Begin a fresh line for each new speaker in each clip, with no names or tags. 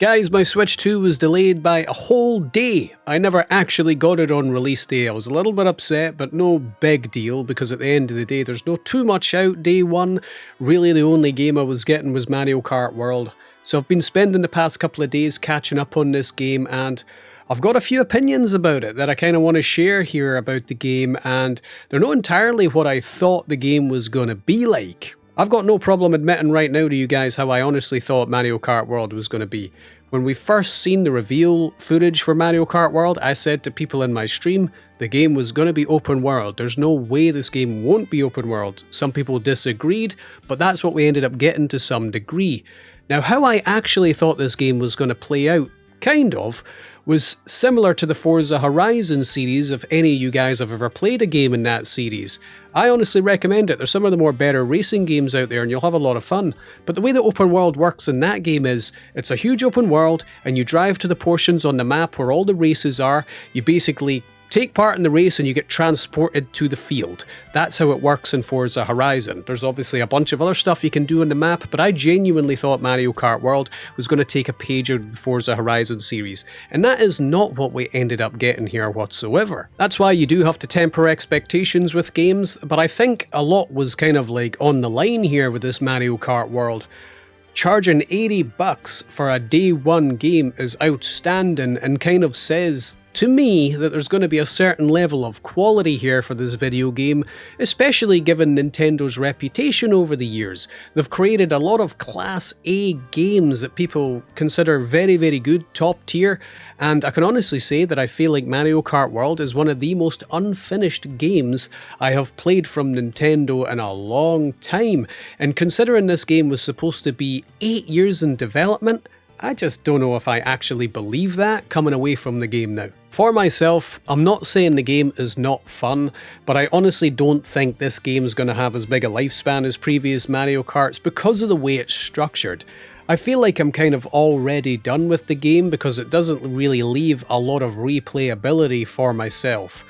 Guys, my Switch 2 was delayed by a whole day. I never actually got it on release day. I was a little bit upset, but no big deal, because at the end of the day, there's no too much out day one. Really, the only game I was getting was Mario Kart World. So I've been spending the past couple of days catching up on this game, and I've got a few opinions about it that I kind of want to share here about the game, and they're not entirely what I thought the game was going to be like. I've got no problem admitting right now to you guys how I honestly thought Mario Kart World was going to be. When we first seen the reveal footage for Mario Kart World, I said to people in my stream, the game was going to be open world. There's no way this game won't be open world. Some people disagreed, but that's what we ended up getting to some degree. Now, how I actually thought this game was going to play out, kind of, was similar to the Forza Horizon series. If any of you guys have ever played a game in that series, I honestly recommend it. There's some of the more better racing games out there and you'll have a lot of fun. But the way the open world works in that game is, it's a huge open world and you drive to the portions on the map where all the races are. You basically take part in the race and you get transported to the field. That's how it works in Forza Horizon. There's obviously a bunch of other stuff you can do on the map, but I genuinely thought Mario Kart World was going to take a page out of the Forza Horizon series, and that is not what we ended up getting here whatsoever. That's why you do have to temper expectations with games, but I think a lot was kind of like on the line here with this Mario Kart World. Charging $80 for a day one game is outstanding and kind of says to me that there's going to be a certain level of quality here for this video game, especially given Nintendo's reputation over the years. They've created a lot of Class A games that people consider very, very good, top tier, and I can honestly say that I feel like Mario Kart World is one of the most unfinished games I have played from Nintendo in a long time, and considering this game was supposed to be 8 years in development, I just don't know if I actually believe that coming away from the game now. For myself, I'm not saying the game is not fun, but I honestly don't think this game is going to have as big a lifespan as previous Mario Karts because of the way it's structured. I feel like I'm kind of already done with the game because it doesn't really leave a lot of replayability for myself.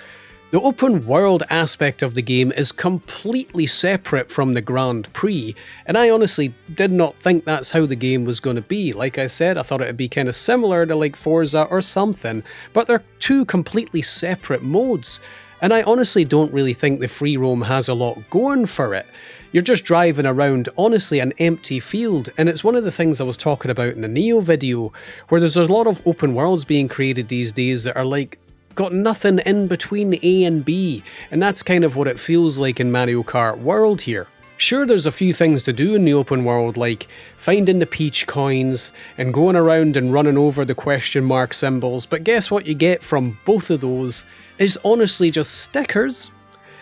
The open world aspect of the game is completely separate from the Grand Prix, and I honestly did not think that's how the game was going to be. Like I said, I thought it would be kind of similar to like Forza or something, but they're two completely separate modes, and I honestly don't really think the free roam has a lot going for it. You're just driving around, honestly, an empty field, and it's one of the things I was talking about in the Neo video, where there's a lot of open worlds being created these days that are like, got nothing in between A and B, and that's kind of what it feels like in Mario Kart World here. Sure, there's a few things to do in the open world, like finding the Peach coins and going around and running over the question mark symbols, but guess what you get from both of those is honestly just stickers.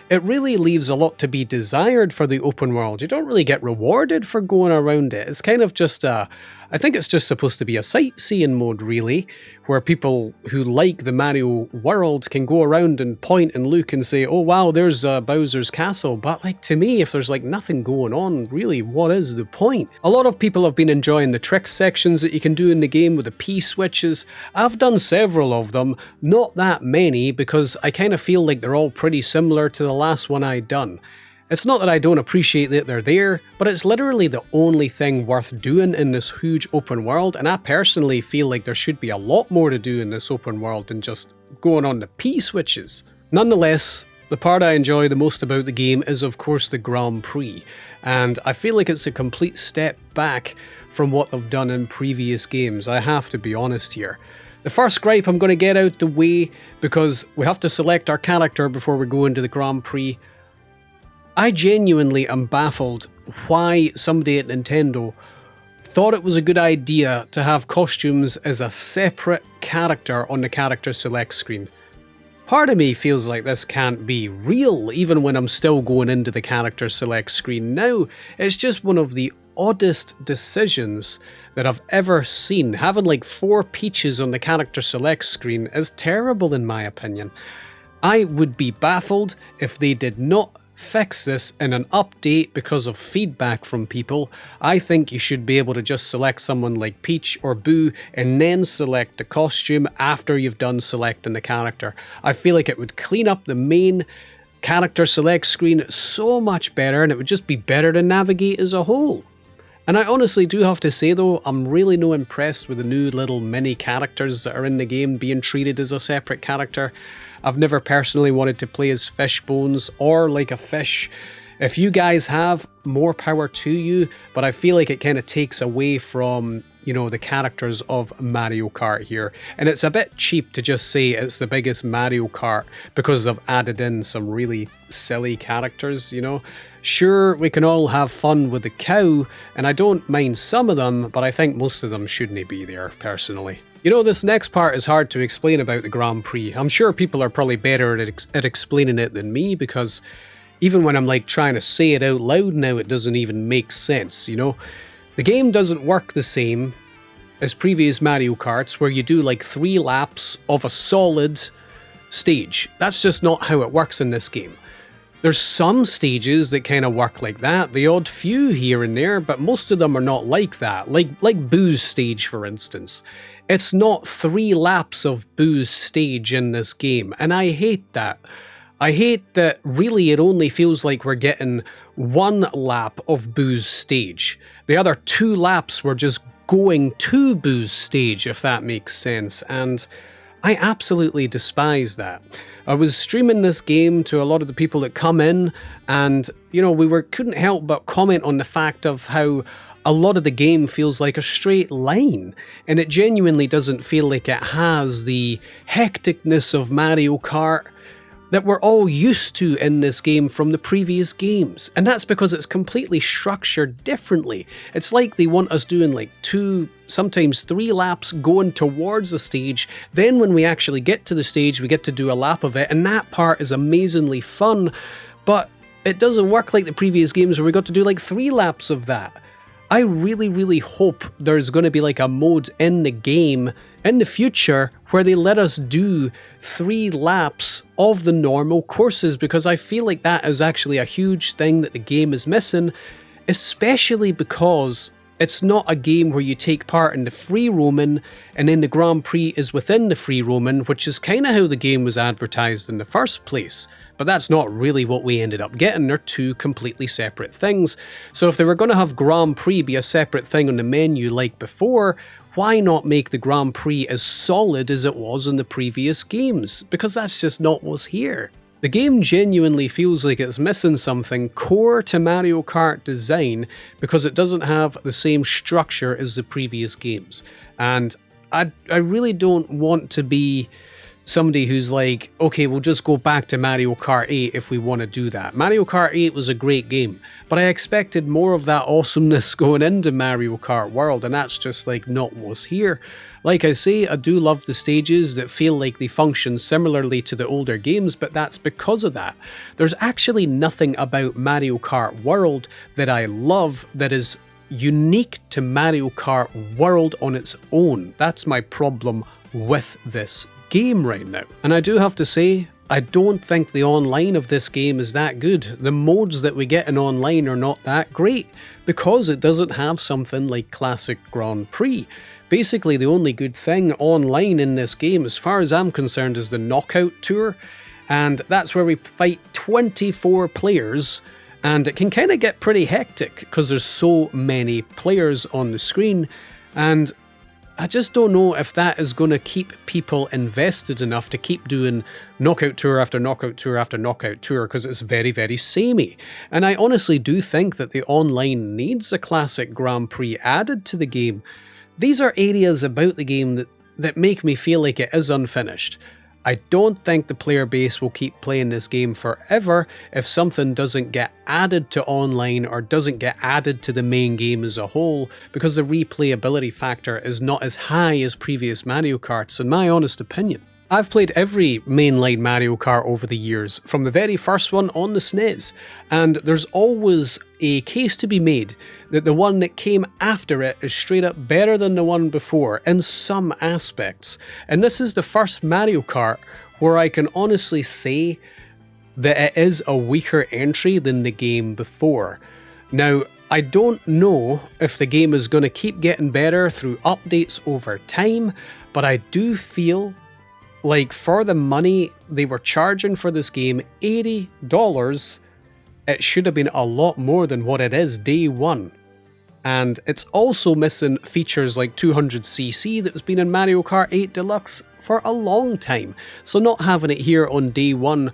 It really leaves a lot to be desired for the open world. You don't really get rewarded for going around it. It's kind of just I think it's just supposed to be a sightseeing mode, really, where people who like the Mario world can go around and point and look and say, oh wow, there's Bowser's castle. But like, to me, if there's like nothing going on, really, what is the point? A lot of people have been enjoying the trick sections that you can do in the game with the P switches. I've done several of them, not that many, because I kind of feel like they're all pretty similar to the last one I'd done. It's not that I don't appreciate that they're there, but it's literally the only thing worth doing in this huge open world, and I personally feel like there should be a lot more to do in this open world than just going on the P switches. Nonetheless, the part I enjoy the most about the game is of course the Grand Prix, and I feel like it's a complete step back from what they've done in previous games, I have to be honest here. The first gripe I'm going to get out the way, because we have to select our character before we go into the Grand Prix. I genuinely am baffled why somebody at Nintendo thought it was a good idea to have costumes as a separate character on the character select screen. Part of me feels like this can't be real, even when I'm still going into the character select screen now. It's just one of the oddest decisions that I've ever seen. Having like 4 Peaches on the character select screen is terrible in my opinion. I would be baffled if they did not fix this in an update because of feedback from people. I think you should be able to just select someone like Peach or Boo and then select the costume after you've done selecting the character. I feel like it would clean up the main character select screen so much better, and it would just be better to navigate as a whole. And I honestly do have to say though, I'm really no impressed with the new little mini characters that are in the game being treated as a separate character. I've never personally wanted to play as Fishbones or like a fish. If you guys have, more power to you, but I feel like it kind of takes away from, you know, the characters of Mario Kart here. And it's a bit cheap to just say it's the biggest Mario Kart because they've added in some really silly characters, you know. Sure, we can all have fun with the cow, and I don't mind some of them, but I think most of them shouldn't be there, personally. You know, this next part is hard to explain about the Grand Prix. I'm sure people are probably better at explaining it than me, because even when I'm like trying to say it out loud now, it doesn't even make sense, you know? The game doesn't work the same as previous Mario Karts, where you do like 3 laps of a solid stage. That's just not how it works in this game. There's some stages that kind of work like that, the odd few here and there, but most of them are not like that. Like Boo's stage, for instance. It's not 3 laps of Boo's stage in this game, and I hate that. I hate that really it only feels like we're getting 1 lap of Boo's stage. The other 2 laps were just going to Boo's stage, if that makes sense, and I absolutely despise that. I was streaming this game to a lot of the people that come in, and, you know, couldn't help but comment on the fact of how a lot of the game feels like a straight line, and it genuinely doesn't feel like it has the hecticness of Mario Kart that we're all used to in this game from the previous games. And that's because it's completely structured differently. It's like they want us doing like 2, sometimes 3 laps going towards a stage, then when we actually get to the stage we get to do a lap of it, and that part is amazingly fun, but it doesn't work like the previous games where we got to do like 3 laps of that. I really hope there's going to be like a mode in the game in the future where they let us do 3 laps of the normal courses, because I feel like that is actually a huge thing that the game is missing, especially because it's not a game where you take part in the free roaming and then the Grand Prix is within the free roaming, which is kind of how the game was advertised in the first place. But that's not really what we ended up getting. They're 2 completely separate things. So if they were going to have Grand Prix be a separate thing on the menu like before, why not make the Grand Prix as solid as it was in the previous games? Because that's just not what's here. The game genuinely feels like it's missing something core to Mario Kart design because it doesn't have the same structure as the previous games. And I really don't want to be somebody who's like, okay, we'll just go back to Mario Kart 8 if we want to do that. Mario Kart 8 was a great game, but I expected more of that awesomeness going into Mario Kart World, and that's just like not what's here. Like I say, I do love the stages that feel like they function similarly to the older games, but that's because of that. There's actually nothing about Mario Kart World that I love that is unique to Mario Kart World on its own. That's my problem with this game right now. And I do have to say, I don't think the online of this game is that good. The modes that we get in online are not that great because it doesn't have something like Classic Grand Prix. Basically, the only good thing online in this game, as far as I'm concerned, is the Knockout Tour, and that's where we fight 24 players, and it can kind of get pretty hectic because there's so many players on the screen, and I just don't know if that is going to keep people invested enough to keep doing Knockout Tour after Knockout Tour after Knockout Tour, because it's very samey. And I honestly do think that the online needs a Classic Grand Prix added to the game. These are areas about the game that make me feel like it is unfinished. I don't think the player base will keep playing this game forever if something doesn't get added to online or doesn't get added to the main game as a whole, because the replayability factor is not as high as previous Mario Karts, in my honest opinion. I've played every mainline Mario Kart over the years, from the very first one on the SNES, and there's always a case to be made that the one that came after it is straight up better than the one before in some aspects. And this is the first Mario Kart where I can honestly say that it is a weaker entry than the game before. Now, I don't know if the game is going to keep getting better through updates over time, but I do feel like for the money they were charging for this game, $80, it should have been a lot more than what it is day one. And it's also missing features like 200cc that has been in Mario Kart 8 Deluxe for a long time. So not having it here on day one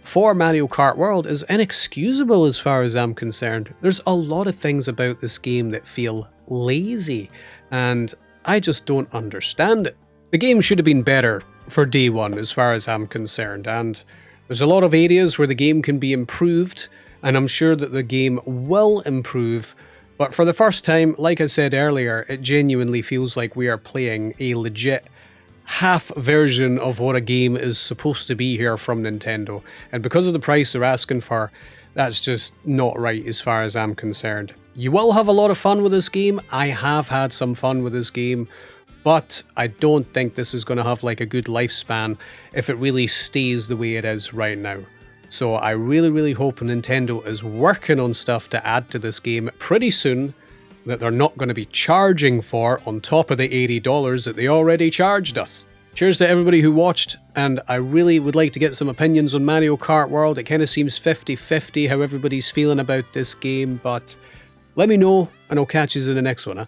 for Mario Kart World is inexcusable as far as I'm concerned. There's a lot of things about this game that feel lazy, and I just don't understand it. The game should have been better for day one as far as I'm concerned, and there's a lot of areas where the game can be improved, and I'm sure that the game will improve. But for the first time, like I said earlier, it genuinely feels like we are playing a legit half version of what a game is supposed to be here from Nintendo. And because of the price they're asking for, that's just not right as far as I'm concerned. You will have a lot of fun with this game. I have had some fun with this game, but I don't think this is going to have like a good lifespan if it really stays the way it is right now. So I really hope Nintendo is working on stuff to add to this game pretty soon that they're not going to be charging for on top of the $80 that they already charged us. Cheers to everybody who watched, and I really would like to get some opinions on Mario Kart World. It kind of seems 50-50 how everybody's feeling about this game, but let me know and I'll catch you in the next one.